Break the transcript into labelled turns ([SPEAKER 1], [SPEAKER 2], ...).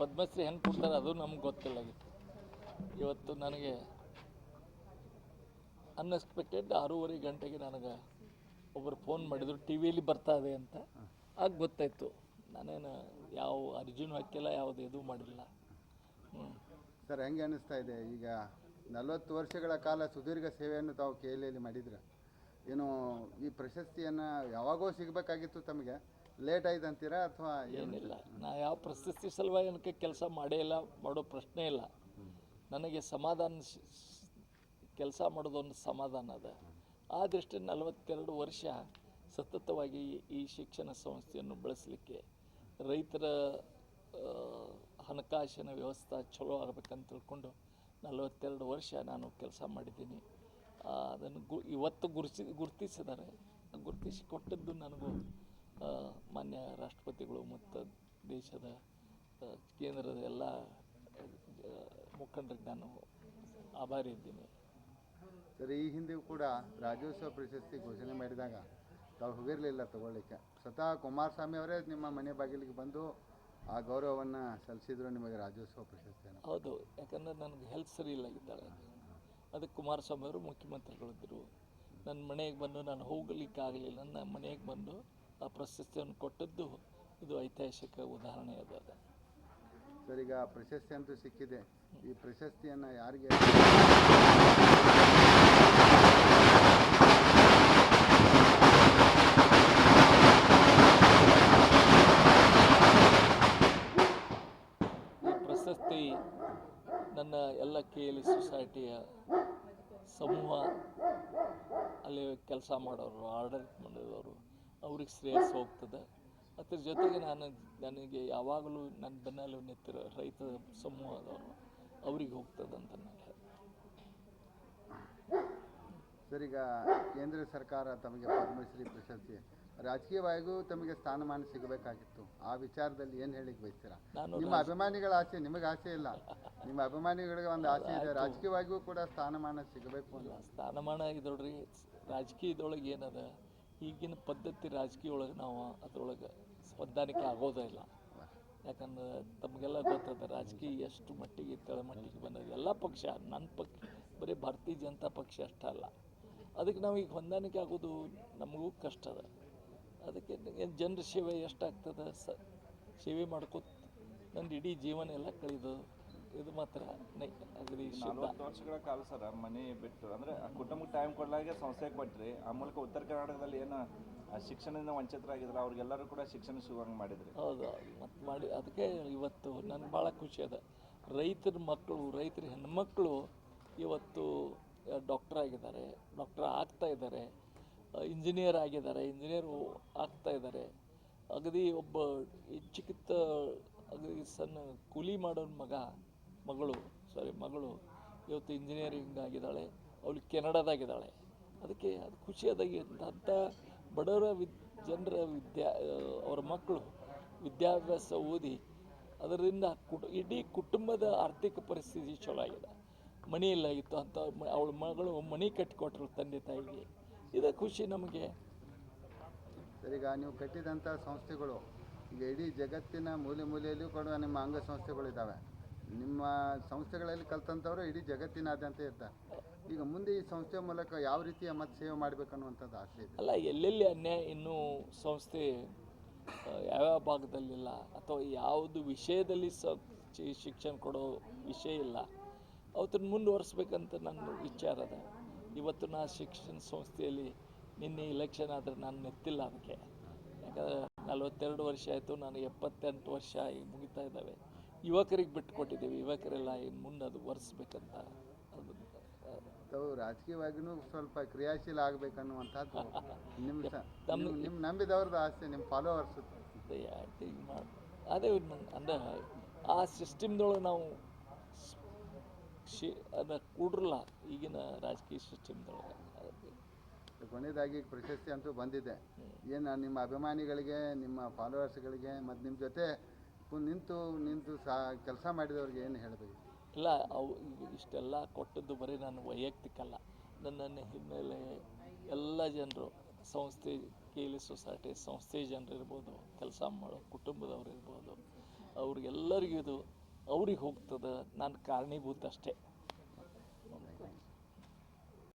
[SPEAKER 1] ಪದ್ಮಶ್ರೀ ಹೆಂಗೆ ಕೊಡ್ತಾರೆ ಅದು ನಮ್ಗೆ ಗೊತ್ತಿಲ್ಲಾಗಿತ್ತು. ಇವತ್ತು ನನಗೆ ಅನ್ಎಕ್ಸ್ಪೆಕ್ಟೆಡ್ 6:30 ಗಂಟೆಗೆ ನನಗೆ ಒಬ್ಬರು ಫೋನ್ ಮಾಡಿದರು, ಟಿ ವಿಯಲ್ಲಿ ಬರ್ತಾ ಇದೆ ಅಂತ. ಆಗ ಗೊತ್ತಾಯಿತು. ನಾನೇನು ಯಾವ ಅರ್ಜಿನೂ ಹಾಕಿಲ್ಲ, ಯಾವುದು ಇದು ಮಾಡಿಲ್ಲ.
[SPEAKER 2] ಸರ್, ಹೆಂಗೆ ಅನ್ನಿಸ್ತಾ ಇದೆ? ಈಗ 40 ವರ್ಷಗಳ ಕಾಲ ಸುದೀರ್ಘ ಸೇವೆಯನ್ನು ತಾವು KLEಯಲ್ಲಿ ಮಾಡಿದ್ರೆ, ಏನು ಈ ಪ್ರಶಸ್ತಿಯನ್ನು ಯಾವಾಗೋ ಸಿಗಬೇಕಾಗಿತ್ತು, ತಮಗೆ ಲೇಟ್ ಆಯ್ತು ಅಂತೀರಾ ಅಥವಾ
[SPEAKER 1] ಏನಿಲ್ಲ? ನಾ ಯಾವ ಪ್ರಶಸ್ತಿ ಸಲುವಾಗಿ ನನಗೆ ಕೆಲಸ ಮಾಡೇ ಇಲ್ಲ, ಮಾಡೋ ಪ್ರಶ್ನೆ ಇಲ್ಲ. ನನಗೆ ಸಮಾಧಾನ, ಕೆಲಸ ಮಾಡೋದೊಂದು ಸಮಾಧಾನ ಅದ. ಆ ದೃಷ್ಟಿ 42 ವರ್ಷ ಸತತವಾಗಿ ಈ ಶಿಕ್ಷಣ ಸಂಸ್ಥೆಯನ್ನು ಬೆಳೆಸಲಿಕ್ಕೆ, ರೈತರ ಹಣಕಾಸಿನ ವ್ಯವಸ್ಥೆ ಚಲೋ ಆಗಬೇಕಂತ ತಿಳ್ಕೊಂಡು 42 ವರ್ಷ ನಾನು ಕೆಲಸ ಮಾಡಿದ್ದೀನಿ. ಅದನ್ನು ಇವತ್ತು ಗುರುತಿಸಿದ್ದಾರೆ. ಗುರುತಿಸಿ ಕೊಟ್ಟದ್ದು ನನಗೂ ಮಾನ್ಯ ರಾಷ್ಟ್ರಪತಿಗಳು ಮತ್ತು ದೇಶದ ಕೇಂದ್ರದ ಎಲ್ಲ ಮುಖಂಡರಿಗೆ ನಾನು ಆಭಾರಿ ಇದ್ದೀನಿ.
[SPEAKER 2] ಸರ್, ಈ ಹಿಂದೆ ಕೂಡ ರಾಜ್ಯೋತ್ಸವ ಪ್ರಶಸ್ತಿ ಘೋಷಣೆ ಮಾಡಿದಾಗ ತಾವು ಹೋಗಿರಲಿಲ್ಲ ತಗೊಳ್ಳಿಕ್ಕೆ. ಸ್ವತಃ ಕುಮಾರಸ್ವಾಮಿ ಅವರೇ ನಿಮ್ಮ ಮನೆ ಬಾಗಿಲಿಗೆ ಬಂದು ಆ ಗೌರವವನ್ನು ಸಲ್ಲಿಸಿದ್ರು ನಿಮಗೆ, ರಾಜ್ಯೋತ್ಸವ ಪ್ರಶಸ್ತಿಯನ್ನು.
[SPEAKER 1] ಹೌದು, ಯಾಕಂದರೆ ನನಗೆ ಹೆಲ್ತ್ ಸರಿ ಇಲ್ಲಾಗಿದ್ದಾಳೆ. ಅದಕ್ಕೆ ಕುಮಾರಸ್ವಾಮಿ ಅವರು ಮುಖ್ಯಮಂತ್ರಿಗಳಿದ್ದರು. ನನ್ನ ಮನೆಗೆ ಬಂದು ನಾನು ಹೋಗಲಿಕ್ಕೆ ಆಗಲಿಲ್ಲ. ನನ್ನ ಮನೆಗೆ ಬಂದು ಆ ಪ್ರಶಸ್ತಿಯನ್ನು ಕೊಟ್ಟದ್ದು ಇದು ಐತಿಹಾಸಿಕ ಉದಾಹರಣೆ ಅದ.
[SPEAKER 2] ಸರ್, ಈಗ ಪ್ರಶಸ್ತಿ ಅಂತೂ ಸಿಕ್ಕಿದೆ. ಈ ಪ್ರಶಸ್ತಿಯನ್ನು ಯಾರಿಗೆ
[SPEAKER 1] ಪ್ರಶಸ್ತಿ ನನ್ನ ಎಲ್ಲ KLE ಸೊಸೈಟಿಯ ಸಮೂಹ, ಅಲ್ಲಿ ಕೆಲಸ ಮಾಡೋರು, ಆಡಳಿತ ಮಾಡಿದವರು, ಅವ್ರಿಗೆ ಶ್ರೇಯಸ್ಸು ಹೋಗ್ತದೆ. ಅದ್ರ ಜೊತೆಗೆ ನನಗೆ ಯಾವಾಗಲೂ ನನ್ನ ಬೆನ್ನಲ್ಲಿ ನಿಂತಿರೋ ರೈತ ಸಮೂಹದವರು, ಅವ್ರಿಗೆ ಹೋಗ್ತದೆ ಅಂತ ನಾನು ಹೇಳ್ತೀನಿ.
[SPEAKER 2] ಸರ್, ಈಗ ಕೇಂದ್ರ ಸರ್ಕಾರ ತಮಗೆ ಪದ್ಮಶ್ರೀ ಪ್ರಶಸ್ತಿ, ರಾಜಕೀಯವಾಗಿಯೂ ತಮಗೆ ಸ್ಥಾನಮಾನ ಸಿಗಬೇಕಾಗಿತ್ತು. ಆ ವಿಚಾರದಲ್ಲಿ ಏನು ಹೇಳಿಕ್ಕೆ ಬಯಸ್ತೀರಾ? ನಿಮ್ಮ ಅಭಿಮಾನಿಗಳ ಆಸೆ, ನಿಮಗೆ ಆಸೆ ಇಲ್ಲ, ನಿಮ್ಮ ಅಭಿಮಾನಿಗಳಿಗೆ ಒಂದು ಆಸೆ ಇದೆ, ರಾಜಕೀಯವಾಗಿಯೂ ಕೂಡ ಸ್ಥಾನಮಾನ ಸಿಗಬೇಕು ಅಂತ.
[SPEAKER 1] ಸ್ಥಾನಮಾನ ಇದೊಳ್ರಿ, ರಾಜಕೀಯದೊಳಗೆ ಏನದ, ಈಗಿನ ಪದ್ಧತಿ ರಾಜಕೀಯ ಒಳಗೆ ನಾವು ಅದರೊಳಗೆ ಹೊಂದಾಣಿಕೆ ಆಗೋದೇ ಇಲ್ಲ. ಯಾಕಂದ್ರೆ ತಮಗೆಲ್ಲ ಗೊತ್ತದ ರಾಜಕೀಯ ಎಷ್ಟು ಮಟ್ಟಿಗೆ ತಳಮಟ್ಟಿಗೆ ಬಂದದ. ಎಲ್ಲ ಪಕ್ಷ, ನನ್ನ ಪಕ್ಷ ಬರೀ ಭಾರತೀಯ ಜನತಾ ಪಕ್ಷ ಅಷ್ಟೇ ಅಲ್ಲ, ಅದಕ್ಕೆ ನಾವು ಈಗ ಹೊಂದಾಣಿಕೆ ಆಗೋದು ನಮಗೂ ಕಷ್ಟ ಅದ. ಅದಕ್ಕೆ ಜನರ ಸೇವೆ ಎಷ್ಟಾಗ್ತದೆ, ಸೇವೆ ಮಾಡ್ಕೋತ ನನ್ನ ಇಡೀ ಜೀವನ ಎಲ್ಲ ಕಳೆದು ಇದು ಮಾತ್ರ ಅಗದಿ
[SPEAKER 3] 40 ವರ್ಷಗಳ ಕಾಲ ಸರ್ ಮನೆ ಬಿಟ್ಟು, ಅಂದರೆ ಕುಟುಂಬಕ್ಕೆ ಟೈಮ್ ಕೊಡಲಾಗೆ ಸಂಸ್ಥೆ ಕೊಟ್ಟರೆ, ಆ ಮೂಲಕ ಉತ್ತರ ಕರ್ನಾಟಕದಲ್ಲಿ ಏನು ಶಿಕ್ಷಣದಿಂದ ವಂಚಿತರಾಗಿದ್ರು ಅವ್ರಿಗೆಲ್ಲರೂ ಕೂಡ ಶಿಕ್ಷಣ ಸಿಗುವಂಗೆ ಮಾಡಿದ್ರಿ.
[SPEAKER 1] ಹೌದು, ಮತ್ತು ಮಾಡಿ ಅದಕ್ಕೆ ಇವತ್ತು ನನಗೆ ಭಾಳ ಖುಷಿ ಅದ. ರೈತರ ಮಕ್ಕಳು, ರೈತರ ಹೆಣ್ಮಕ್ಳು ಇವತ್ತು ಡಾಕ್ಟರ್ ಆಗಿದ್ದಾರೆ, ಡಾಕ್ಟರ್ ಆಗ್ತಾ ಇದ್ದಾರೆ, ಇಂಜಿನಿಯರ್ ಆಗಿದ್ದಾರೆ, ಇಂಜಿನಿಯರ್ ಆಗ್ತಾ ಇದ್ದಾರೆ. ಅಗದಿ ಒಬ್ಬ ಚಿಕಿತ್ತ ಅಗದಿ ಸಣ್ಣ ಕೂಲಿ ಮಾಡೋನ ಮಗಳು ಇವತ್ತು ಇಂಜಿನಿಯರಿಂಗ್ ಆಗಿದ್ದಾಳೆ. ಅವಳು ಕೆನಡಾದಾಗಿದ್ದಾಳೆ. ಅದಕ್ಕೆ ಅದು ಖುಷಿಯಾದಾಗಿ ಅಂಥ ಬಡವರ ಜನರ ಅವ್ರ ಮಕ್ಕಳು ವಿದ್ಯಾಭ್ಯಾಸ ಓದಿ ಅದರಿಂದ ಇಡೀ ಕುಟುಂಬದ ಆರ್ಥಿಕ ಪರಿಸ್ಥಿತಿ ಚಲೋ ಆಗಿದೆ. ಮನೆ ಇಲ್ಲಾಗಿತ್ತು ಅಂತ ಅವಳ ಮಗಳು ಮನೆ ಕಟ್ಟಿಕೊಟ್ರು ತಂದೆ ತಾಯಿಗೆ. ಇದೇ ಖುಷಿ ನಮಗೆ.
[SPEAKER 2] ಸರ್, ಈಗ ನೀವು ಕಟ್ಟಿದಂಥ ಸಂಸ್ಥೆಗಳು ಈಗ ಇಡೀ ಜಗತ್ತಿನ ಮೂಲೆಯಲ್ಲಿಯೂ ಕೂಡ ನಿಮ್ಮ ಅಂಗಸಂಸ್ಥೆಗಳಿದ್ದಾವೆ. ನಿಮ್ಮ ಸಂಸ್ಥೆಗಳಲ್ಲಿ ಕಲ್ತಂಥವರು ಇಡೀ ಜಗತ್ತಿನಾದ್ಯಂತ ಇರ್ತಾರೆ. ಈಗ ಮುಂದೆ ಈ ಸಂಸ್ಥೆ ಮೂಲಕ ಯಾವ ರೀತಿಯ ಮತ್ತೆ ಸೇವೆ ಮಾಡಬೇಕನ್ನುವಂಥದ್ದು ಆಸೆ ಇದೆ?
[SPEAKER 1] ಅಲ್ಲ, ಎಲ್ಲೆಲ್ಲಿ ಅನ್ಯಾಯ ಇನ್ನೂ ಸಂಸ್ಥೆ ಯಾವ್ಯಾವ ಭಾಗದಲ್ಲಿಲ್ಲ ಅಥವಾ ಯಾವುದು ವಿಷಯದಲ್ಲಿ ಶಿಕ್ಷಣ ಕೊಡೋ ವಿಷಯ ಇಲ್ಲ, ಅವತ್ತನ್ನು ಮುಂದುವರಿಸ್ಬೇಕಂತ ನನ್ನ ವಿಚಾರ ಅದ. ಇವತ್ತು ನಾ ಶಿಕ್ಷಣ ಸಂಸ್ಥೆಯಲ್ಲಿ ನಿನ್ನೆ ಇಲೆಕ್ಷನ್ ಆದರೆ ನಾನು ನೆತ್ತಿಲ್ಲ ಅದಕ್ಕೆ. ಯಾಕಂದರೆ 42 ವರ್ಷ ಆಯಿತು, ನಾನು 78 ವರ್ಷ ಈಗ ಮುಗಿತಾ ಇದ್ದಾವೆ. ಯುವಕರಿಗೆ ಬಿಟ್ಟುಕೊಟ್ಟಿದ್ದೀವಿ, ಯುವಕರೆಲ್ಲ ಇನ್ನು ಮುಂದೆ ಅದು ಒರೆಸ್ಬೇಕಂತ. ಅದು
[SPEAKER 2] ತಾವು ರಾಜಕೀಯವಾಗಿಯೂ ಸ್ವಲ್ಪ ಕ್ರಿಯಾಶೀಲ ಆಗಬೇಕನ್ನುವಂಥದ್ದು ನಿಮ್ಮ ನಂಬಿದವ್ರದ್ದು ಆಸೆ, ನಿಮ್ಮ ಫಾಲೋವರ್ಸ್.
[SPEAKER 1] ಅದೇ ಅಂದರೆ ಆ ಸಿಸ್ಟಮ್ದೊಳಗೆ ನಾವು ಅದನ್ನು ಕೂಡ್ರಲ್ಲ ಈಗಿನ ರಾಜಕೀಯ ಸಿಸ್ಟಮ್ದೊಳಗೆ.
[SPEAKER 2] ಕೊನೆಯದಾಗಿ ಪ್ರಶಸ್ತಿ ಅಂತೂ ಬಂದಿದೆ. ಏನು ನಿಮ್ಮ ಅಭಿಮಾನಿಗಳಿಗೆ, ನಿಮ್ಮ ಫಾಲೋವರ್ಸ್ಗಳಿಗೆ ಮತ್ತು ನಿಮ್ಮ ಜೊತೆ ನಿಂತು ಕೆಲಸ ಮಾಡಿದವ್ರಿಗೆ ಏನು ಹೇಳಬೇಕು?
[SPEAKER 1] ಇಲ್ಲ, ಅವು ಇಷ್ಟೆಲ್ಲ ಕೊಟ್ಟದ್ದು ಬರೀ ನಾನು ವೈಯಕ್ತಿಕ ಅಲ್ಲ, ನನ್ನ ಹಿನ್ನೆಲೆ ಎಲ್ಲ ಜನರು, ಸಂಸ್ಥೆ KLE ಸೊಸೈಟಿ ಸಂಸ್ಥೆ ಜನರು ಇರ್ಬೋದು, ಕೆಲಸ ಮಾಡೋ ಕುಟುಂಬದವ್ರು ಇರ್ಬೋದು, ಅವ್ರಿಗೆಲ್ಲರಿಗೂ ಇದು ಅವ್ರಿಗೆ ಹೋಗ್ತದೆ, ನಾನು ಕಾರಣೀಭೂತ ಅಷ್ಟೇ.